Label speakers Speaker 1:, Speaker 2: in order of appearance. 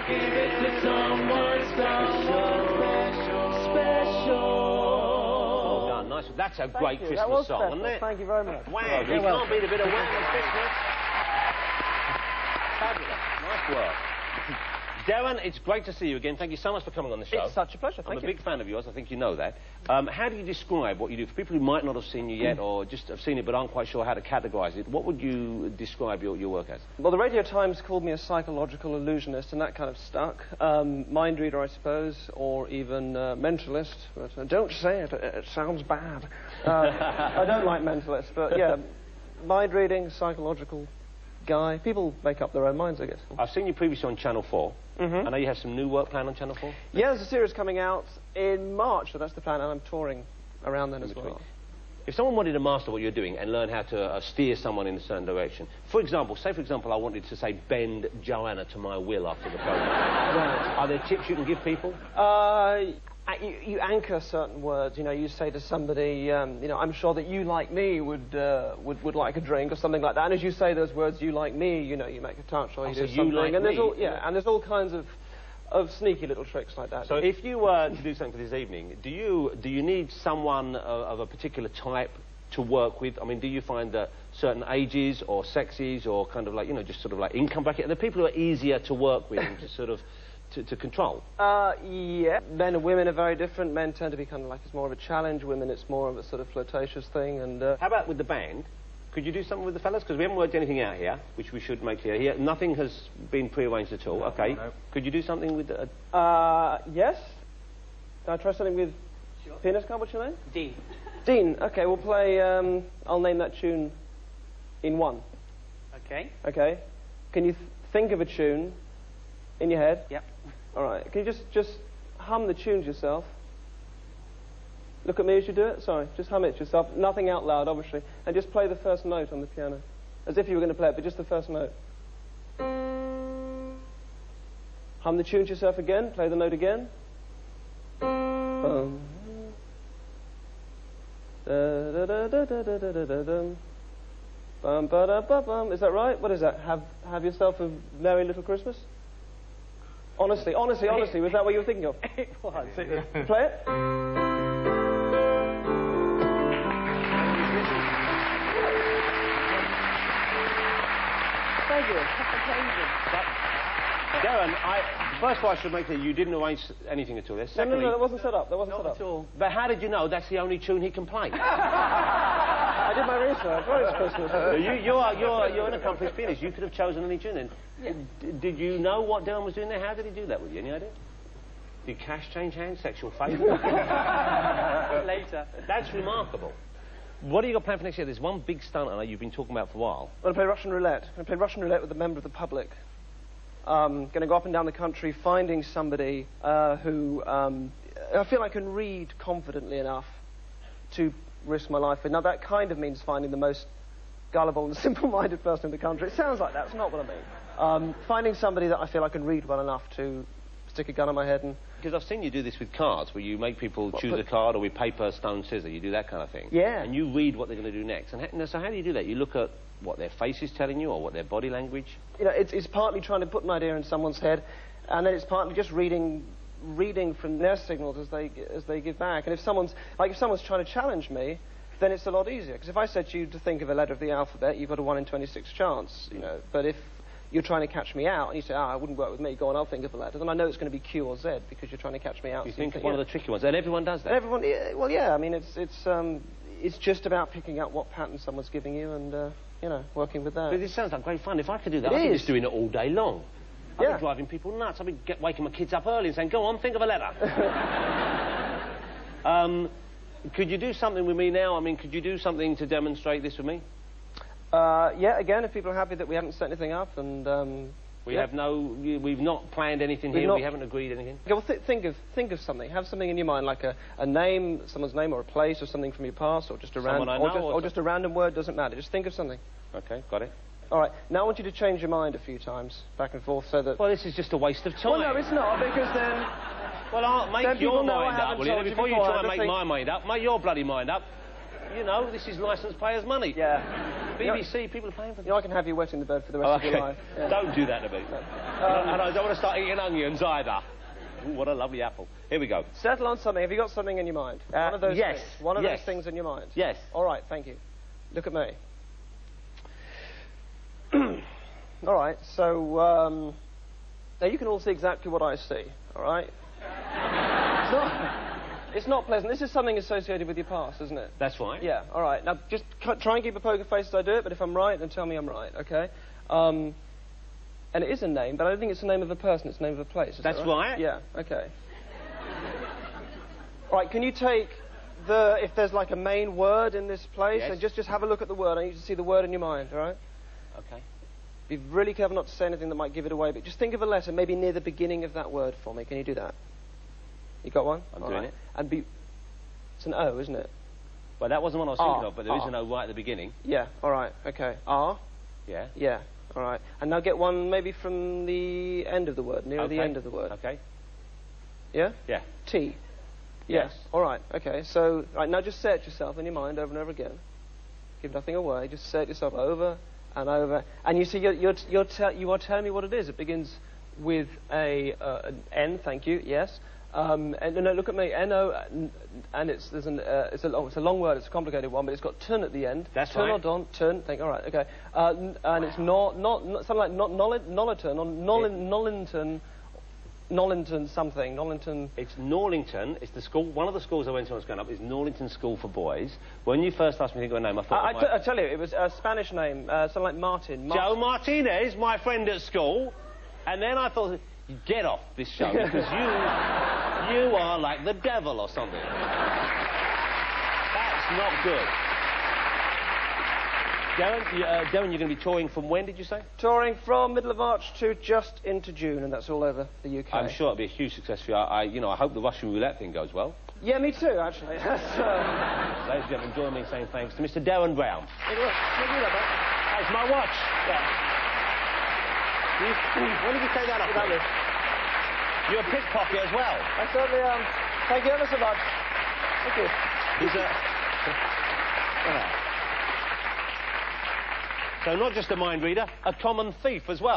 Speaker 1: Give it to someone special.
Speaker 2: Well done, nice. That's a great Christmas song, isn't it?
Speaker 3: Thank you very much.
Speaker 2: Wow, you can't beat a bit of Wham at Christmas. Fabulous. Nice work. Darren, it's great to see you again. Thank you so much for coming on the show.
Speaker 3: It's such a pleasure. Thank you.
Speaker 2: I'm a big fan of yours. I think you know that. How do you describe what you do? For people who might not have seen you yet or just have seen it but aren't quite sure how to categorise it, what would you describe your work as?
Speaker 3: Well, the Radio Times called me a psychological illusionist, and that kind of stuck. Mind reader, I suppose, or even mentalist. But don't say it. It sounds bad. I don't like mentalist, but yeah, mind reading, psychological guy. People make up their own minds, I guess.
Speaker 2: I've seen you previously on Channel 4. I know you have some new work planned on Channel 4.
Speaker 3: Yeah, there's a series coming out in March, so that's the plan, and I'm touring around then as well.
Speaker 2: If someone wanted to master what you're doing and learn how to steer someone in a certain direction, for example, I wanted to say bend Joanna to my will after the program.
Speaker 3: Right.
Speaker 2: Are there tips you can give people?
Speaker 3: You anchor certain words. You know, you say to somebody, you know, I'm sure that you, like me, would like a drink or something like that. And as you say those words, you like me, you know, you make a touch or you do something.
Speaker 2: Like
Speaker 3: and
Speaker 2: me?
Speaker 3: There's all kinds of sneaky little tricks like that.
Speaker 2: So if you were to do something for this evening, do you need someone of a particular type to work with? I mean, do you find that certain ages or sexes or kind of like, you know, just sort of like income bracket, are there people who are easier to work with and to sort of to control?
Speaker 3: Yeah. Men and women are very different. Men tend to be kind of like, it's more of a challenge. Women, it's more of a sort of flirtatious thing. And
Speaker 2: how about with the band? Could you do something with the fellas? Because we haven't worked anything out here, which we should make clear here. Nothing has been prearranged at all. Okay.
Speaker 3: No.
Speaker 2: Could you do something with the...
Speaker 3: Yes. Can I try something with... Sure. Pianist, what's your name?
Speaker 4: Dean.
Speaker 3: Dean. Okay, we'll play... I'll name that tune in one.
Speaker 4: Okay.
Speaker 3: Okay. Can you think of a tune in your head?
Speaker 4: Yep.
Speaker 3: All right. Can you just hum the tunes yourself? Look at me as you do it. Sorry. Just hum it yourself. Nothing out loud, obviously. And just play the first note on the piano. As if you were going to play it, but just the first note. Hum the tunes yourself again. Play the note again. Bum. Da da da da da da da da dum. Bum ba da ba bum. Is that right? What is that? Have yourself a merry little Christmas? Honestly, was that what you were thinking of?
Speaker 4: It was.
Speaker 3: Play it. Thank you.
Speaker 2: Darren, first of all, I should make clear you didn't arrange anything at all. Secondly,
Speaker 3: No, that wasn't set up.
Speaker 4: Not at all.
Speaker 2: But how did you know that's the only tune he can play?
Speaker 3: I did my research. Well, it's Christmas.
Speaker 2: You're an accomplished pianist. You could have chosen any tune then. Yeah. Did you know what Darren was doing there? How did he do that with you? Any idea? Did cash change hands? Sexual favour?
Speaker 4: Later.
Speaker 2: That's remarkable. What have you got planned for next year? There's one big stunt I know you've been talking about for a while.
Speaker 3: I'm going to play Russian roulette. I'm going to play Russian roulette with a member of the public. Going to go up and down the country finding somebody who I feel I can read confidently enough to risk my life with. Now, that kind of means finding the most gullible and simple-minded person in the country. It sounds like that. It's not what I mean. Finding somebody that I feel I can read well enough to stick a gun on my head and...
Speaker 2: Because I've seen you do this with cards, where you make people choose a card, or with paper, stone, scissors. You do that kind of thing.
Speaker 3: Yeah.
Speaker 2: And you read what they're going to do next. And so how do you do that? You look at what their face is telling you, or what their body language?
Speaker 3: You know, it's partly trying to put an idea in someone's head, and then it's partly just reading from their signals as they give back. And if someone's trying to challenge me, then it's a lot easier. Because if I said to you to think of a letter of the alphabet, you've got a 1 in 26 chance, you know. But if you're trying to catch me out, and you say, it wouldn't work with me, go on, I'll think of a letter, then I know it's going to be Q or Z, because you're trying to catch me out.
Speaker 2: You think of one of the tricky ones, and everyone does that?
Speaker 3: And everyone, well, yeah, I mean, it's just about picking out what pattern someone's giving you and, you know, working with that.
Speaker 2: But this sounds like great fun. If I could do that, I'd be just doing it all day long. I'd be driving people nuts. I'd be waking my kids up early and saying, go on, think of a letter. Could you do something with me now? I mean, could you do something to demonstrate this with me?
Speaker 3: Yeah, again, if people are happy that we haven't set anything up and...
Speaker 2: we've not planned anything here, we haven't agreed anything?
Speaker 3: Okay, well, think of something. Have something in your mind, like a name, someone's name, or a place, or something from your past, or just a random... or just a random word, doesn't matter. Just think of something.
Speaker 2: Okay, got it.
Speaker 3: All right, now I want you to change your mind a few times, back and forth, so that...
Speaker 2: Well, this is just a waste of time.
Speaker 3: Well, no, it's not, because then...
Speaker 2: Well, I'll make your mind up, will you? Before you try and make my mind up, make your bloody mind up. You know, this is licensed payers' money.
Speaker 3: Yeah.
Speaker 2: BBC, people are paying for
Speaker 3: You know, I can have you wetting the bed for the rest of your life. Yeah.
Speaker 2: Don't do that to me. And I don't want to start eating onions either. Ooh, what a lovely apple. Here we go.
Speaker 3: Settle on something. Have you got something in your mind? One of those
Speaker 2: yes.
Speaker 3: things. One of those things in your mind?
Speaker 2: Yes.
Speaker 3: All right, thank you. Look at me. All right, so, now you can all see exactly what I see, all right? It's not pleasant. This is something associated with your past, isn't it?
Speaker 2: That's right.
Speaker 3: Yeah, all right. Now, just try and keep a poker face as I do it, but if I'm right, then tell me I'm right, okay? And it is a name, but I don't think it's the name of a person, it's the name of a place.
Speaker 2: That's right.
Speaker 3: Yeah, okay. All right, can you take if there's like a main word in this place, and just have a look at the word. I need you to see the word in your mind, all right?
Speaker 2: Okay.
Speaker 3: Be really careful not to say anything that might give it away, but just think of a letter maybe near the beginning of that word for me. Can you do that? You got one?
Speaker 2: I'm doing it.
Speaker 3: And it's an O, isn't it?
Speaker 2: Well, that wasn't what I was thinking of, but there is an O right at the beginning.
Speaker 3: Yeah, all right, okay. R?
Speaker 2: Yeah.
Speaker 3: Yeah, all right. And now get one maybe from the end of the word, near the end of the word.
Speaker 2: Okay.
Speaker 3: Yeah?
Speaker 2: Yeah.
Speaker 3: T?
Speaker 2: Yes.
Speaker 3: All right, okay. So, right, now just say it yourself in your mind over and over again. Give nothing away, just say it yourself over and over. And you see, you are telling me what it is. It begins with an N, thank you, yes. And no, look at me, N-O, and it's a long word, it's a complicated one, but it's got turn at the end.
Speaker 2: That's
Speaker 3: turn
Speaker 2: right.
Speaker 3: or don't, turn, all right, okay. And it's something like Nolliton, or Nollington something, Nollington...
Speaker 2: It's Norlington, it's the school, one of the schools I went to when I was growing up is Norlington School for Boys. When you first asked me to think of a name, I thought...
Speaker 3: I tell you, it was a Spanish name, something like Martin.
Speaker 2: Joe Martinez, my friend at school. And then I thought, get off this show, because you are like the devil or something. That's not good. Darren, you're going to be touring from when, did you say?
Speaker 3: Touring from middle of March to just into June, and that's all over the UK.
Speaker 2: I'm sure it'll be a huge success for you. I hope the Russian roulette thing goes well.
Speaker 3: Yeah, me too, actually.
Speaker 2: Ladies and gentlemen, join me in saying thanks to Mr. Darren Brown. That's my watch. Yeah. When did you take that off? You're a pickpocket as well.
Speaker 3: I certainly am. Thank you ever so much. Thank you.
Speaker 2: So not just a mind reader, a common thief as well.